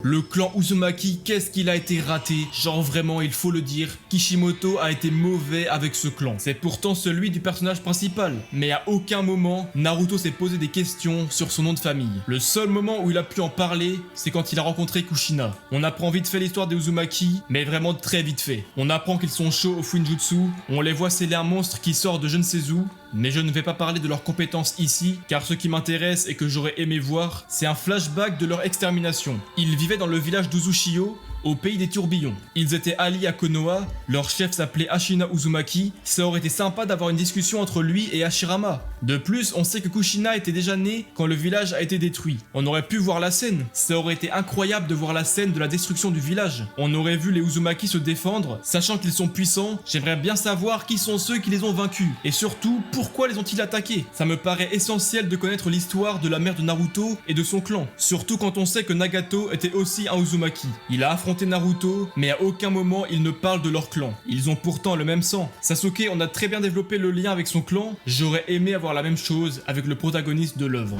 Le clan Uzumaki, qu'est-ce qu'il a été raté? Genre vraiment, il faut le dire, Kishimoto a été mauvais avec ce clan. C'est pourtant celui du personnage principal. Mais à aucun moment, Naruto s'est posé des questions sur son nom de famille. Le seul moment où il a pu en parler, c'est quand il a rencontré Kushina. On apprend vite fait l'histoire des Uzumaki, mais vraiment très vite fait. On apprend qu'ils sont chauds au Fuinjutsu, on les voit sceller un monstre qui sort de je ne sais où, mais je ne vais pas parler de leurs compétences ici, car ce qui m'intéresse et que j'aurais aimé voir, c'est un flashback de leur extermination. Ils vivaient dans le village d'Uzushio, au pays des tourbillons. Ils étaient alliés à Konoha, leur chef s'appelait Ashina Uzumaki, ça aurait été sympa d'avoir une discussion entre lui et Hashirama. De plus, on sait que Kushina était déjà né quand le village a été détruit. On aurait pu voir la scène, ça aurait été incroyable de voir la scène de la destruction du village. On aurait vu les Uzumaki se défendre, sachant qu'ils sont puissants, j'aimerais bien savoir qui sont ceux qui les ont vaincus, et surtout, pourquoi les ont-ils attaqués? Ça me paraît essentiel de connaître l'histoire de la mère de Naruto et de son clan, surtout quand on sait que Nagato était aussi un Uzumaki. Il a affronté Naruto, mais à aucun moment il ne parle de leur clan. Ils ont pourtant le même sang. Sasuke, on a très bien développé le lien avec son clan, j'aurais aimé avoir la même chose avec le protagoniste de l'œuvre.